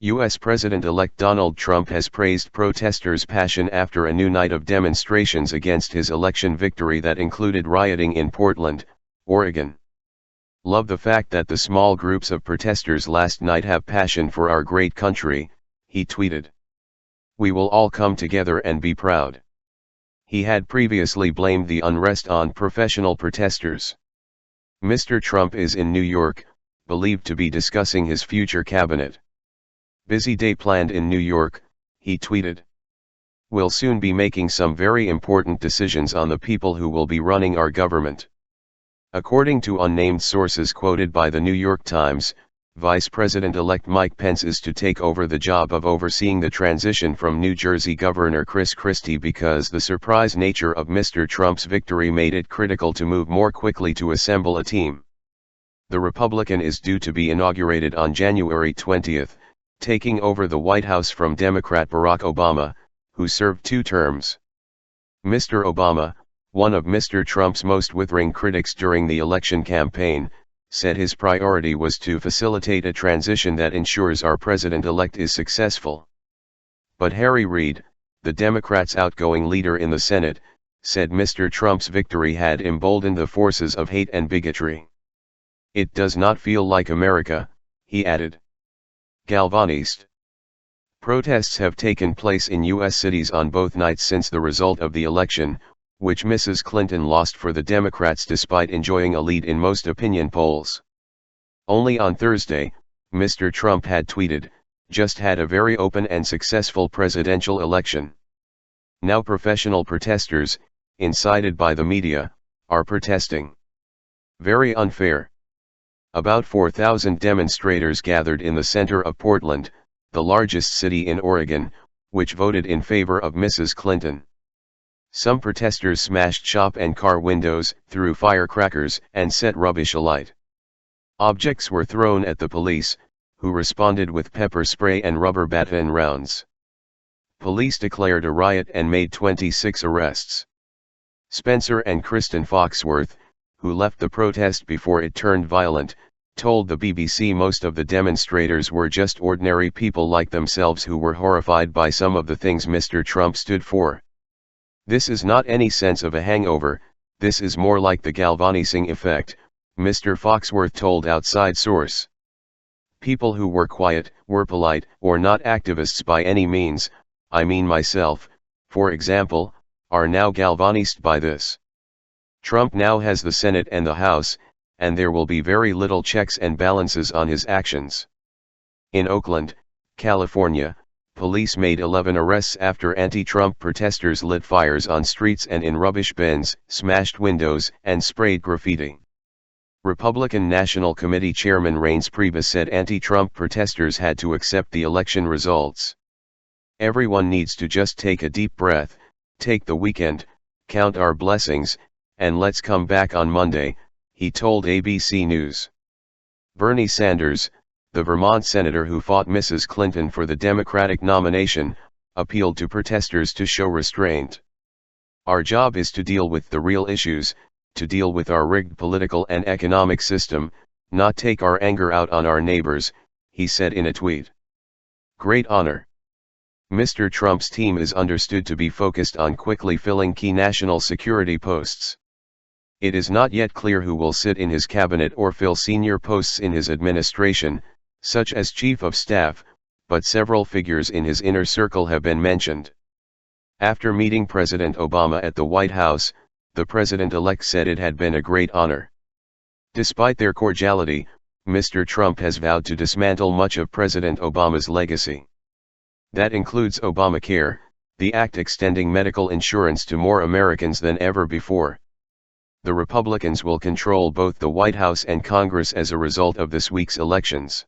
U.S. President-elect Donald Trump has praised protesters' passion after a new night of demonstrations against his election victory that included rioting in Portland, Oregon. "Love the fact that the small groups of protesters last night have passion for our great country," he tweeted. "We will all come together and be proud." He had previously blamed the unrest on professional protesters. Mr. Trump is in New York, believed to be discussing his future cabinet. "Busy day planned in New York," he tweeted. "We'll soon be making some very important decisions on the people who will be running our government." According to unnamed sources quoted by the New York Times, Vice President-elect Mike Pence is to take over the job of overseeing the transition from New Jersey Governor Chris Christie because the surprise nature of Mr. Trump's victory made it critical to move more quickly to assemble a team. The Republican is due to be inaugurated on January 20, taking over the White House from Democrat Barack Obama, who served 2 terms. Mr. Obama, one of Mr. Trump's most withering critics during the election campaign, said his priority was to facilitate a transition that ensures our president-elect is successful. But Harry Reid, the Democrats' outgoing leader in the Senate, said Mr. Trump's victory had emboldened the forces of hate and bigotry. "It does not feel like America," he added. Galvanized. Protests have taken place in U.S. cities on both nights since the result of the election, which Mrs. Clinton lost for the Democrats despite enjoying a lead in most opinion polls. Only on Thursday, Mr. Trump had tweeted, "Just had a very open and successful presidential election." Now professional protesters, incited by the media, are protesting. "Very unfair." About 4,000 demonstrators gathered in the center of Portland, the largest city in Oregon, which voted in favor of Mrs. Clinton. Some protesters smashed shop and car windows, threw firecrackers, and set rubbish alight. Objects were thrown at the police, who responded with pepper spray and rubber baton rounds. Police declared a riot and made 26 arrests. Spencer and Kristen Foxworth, who left the protest before it turned violent, told the BBC most of the demonstrators were just ordinary people like themselves who were horrified by some of the things Mr. Trump stood for. "This is not any sense of a hangover, this is more like the galvanizing effect," Mr. Foxworth told Outside Source. "People who were quiet, were polite, or not activists by any means, I mean myself, for example, are now galvanized by this. Trump now has the Senate and the House, and there will be very little checks and balances on his actions." In Oakland, California, police made 11 arrests after anti-Trump protesters lit fires on streets and in rubbish bins, smashed windows, and sprayed graffiti. Republican National Committee Chairman Reince Priebus said anti-Trump protesters had to accept the election results. "Everyone needs to just take a deep breath, take the weekend, count our blessings, and let's come back on Monday," he told ABC News. Bernie Sanders, the Vermont senator who fought Mrs. Clinton for the Democratic nomination, appealed to protesters to show restraint. "Our job is to deal with the real issues, to deal with our rigged political and economic system, not take our anger out on our neighbors," he said in a tweet. "Great honor. Mr. Trump's team is understood to be focused on quickly filling key national security posts. It is not yet clear who will sit in his cabinet or fill senior posts in his administration, such as chief of staff, but several figures in his inner circle have been mentioned." After meeting President Obama at the White House, the president-elect said it had been a great honor. Despite their cordiality, Mr. Trump has vowed to dismantle much of President Obama's legacy. That includes Obamacare, the act extending medical insurance to more Americans than ever before. The Republicans will control both the White House and Congress as a result of this week's elections.